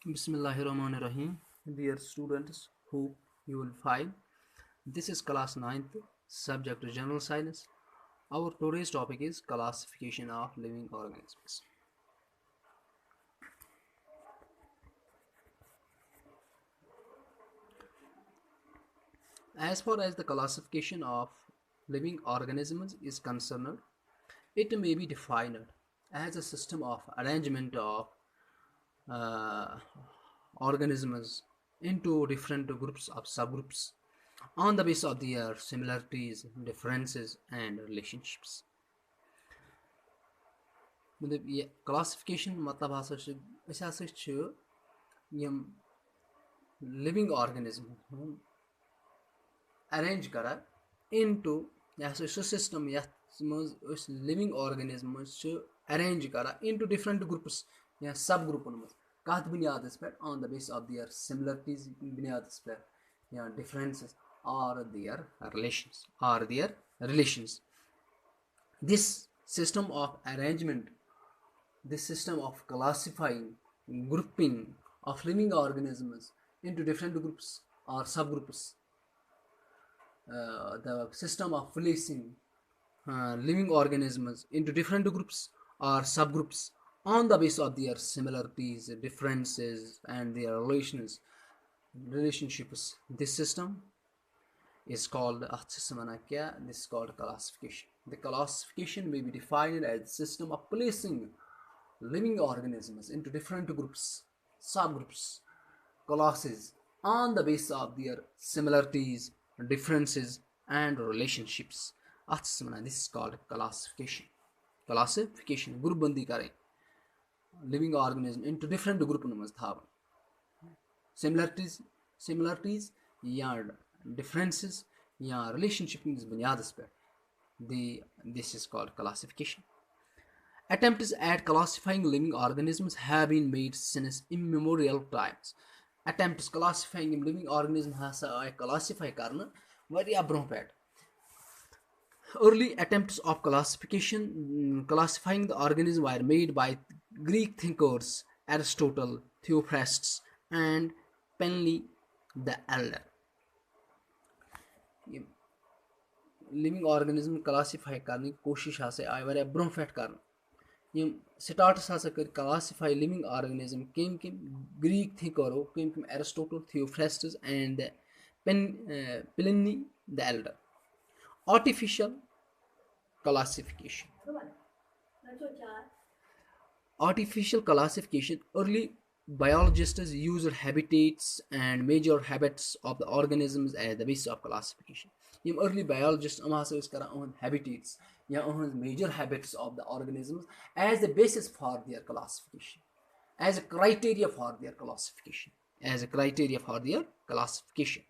Bismillahirrahmanirrahim. Dear students, hope you will fine. This is class ninth, subject general science. Our today's topic is classification of living organisms. As far as the classification of living organisms is concerned, it may be defined as a system of arrangement of uh, organisms into different groups of subgroups on the basis of their similarities, differences, and relationships. मतलब ये classification मतलब हसा यम living organism arrange करा into यह system यथ मज living organism arrange करा इनटू डिफरेंट ग्रुप्स या सब ग्रुपन मज कत बुनियादस पे on the base of their similarities बुनियादस पे या डिफरेंसेस और their relations this system of arrangement, this system of classifying, grouping of living organisms into different groups or subgroups, the system of placing living organisms into different groups or subgroups on the basis of their similarities, differences, and their relationships. This system is called this is called classification. The classification may be defined as the system of placing living organisms into different groups, subgroups, classes on the basis of their similarities, differences, and relationships. This is called classification. Classification group bandi kare living organism into different group numbers thavan similarities या differences या relationship की बुनियाद पर this is called classification. Attempts at classifying living organisms have been made since immemorial times. Attempts classifying living organisms hasa ay classify karna variya bronh pet. Early attempts of classifying the organism were made by Greek thinkers Aristotle, Theophrastus, and Pliny the Elder. Living organism classify करने की कोशिश आय वारिया bro पे कर starts कर classify living organism कम Greek थिंकरो कम Aristotle Theophrastus and Pliny the Elder. Artificial classification. Artificial classification. Early biologists used habitats and major habits of the organisms as the basis of classification. Yim early biologists habitats या major habits of the organisms as the basis for their classification, as a criteria for their classification.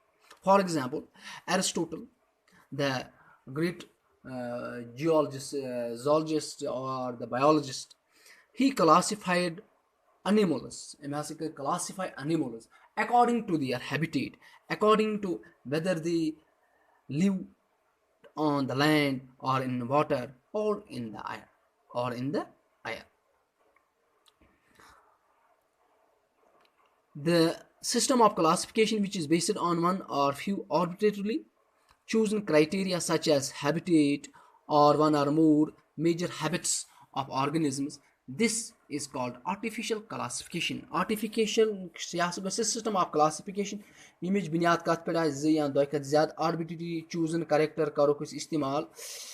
For example, Aristotle, the great zoologist or the biologist, he classified animals according to their habitat, according to whether they live on the land or in water or in the air. The system of classification, which is based on one or few arbitrarily chosen criteria such as habitat or one or more major habits of organisms, this is called artificial classification. Artificial system of classification image बुनियाद कत पे या दो ज़्यादा arbitrary chosen character करो कुछ इस्तेमाल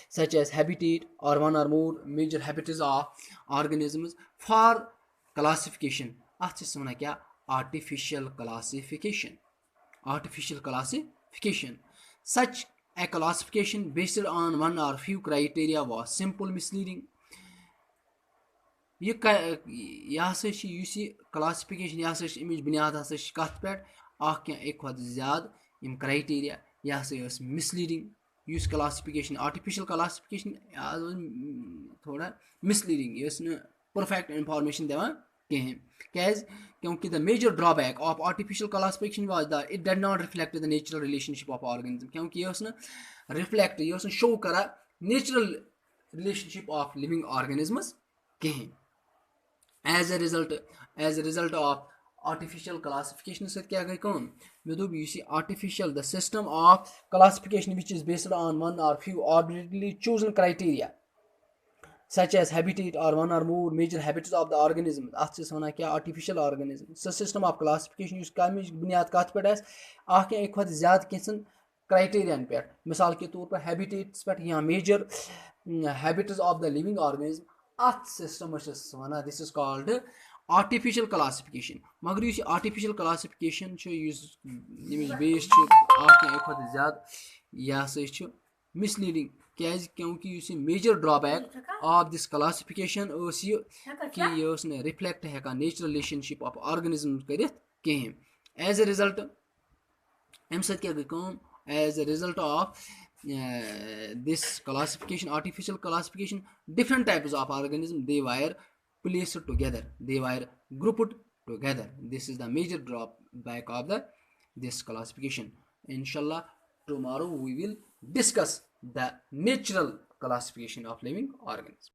such as habitat or one or more major habits of organisms for classification. क्या artificial classification. Such a classification based on one or few criteria was simple misleading. यह क्लासिफिकेशन यह अमिच बुनियाद कत पे एक ज्यादा यम क्राइटेरिया यह मिसलीडिंग यूस क्लासिफिकेशन आर्टिफिशियल क्लासिफिकेशन थोड़ा मिसलीडिंग यह परफेक्ट इंफॉर्मेशन दिवान कहें क्योंकि the major drawback of artificial classification was that it did not reflect the natural relationship of organism क्योंकि यह रिफ्लेक्ट यह शो करा natural relationship of living organisms कहें. As a result of artificial classification सत क्या गई कौन मे दोप यु सी artificial the system of classification which is based on one or few arbitrarily chosen criteria such as habitat or one or more major habits of the organism at wana kya artificial organism so system of classification yus kamich bunyad kat pe as akh ek khot zyad kinsan criterion pe misal ke tour par habitats pe ya major habits of the living organism at system is wana this is called artificial classification magar yus artificial classification chu yus image based chu akh ek khot zyad ya se chu misleading क्योंकि यह major drawback of this classification कि यह reflect हेकान natural relationship of organism कर कहें as a result अम सत क्या गई as a result of this classification artificial classification different types of organism they were placed together they were grouped together this is the major drawback of this classification inshallah tomorrow we will discuss the natural classification of living organisms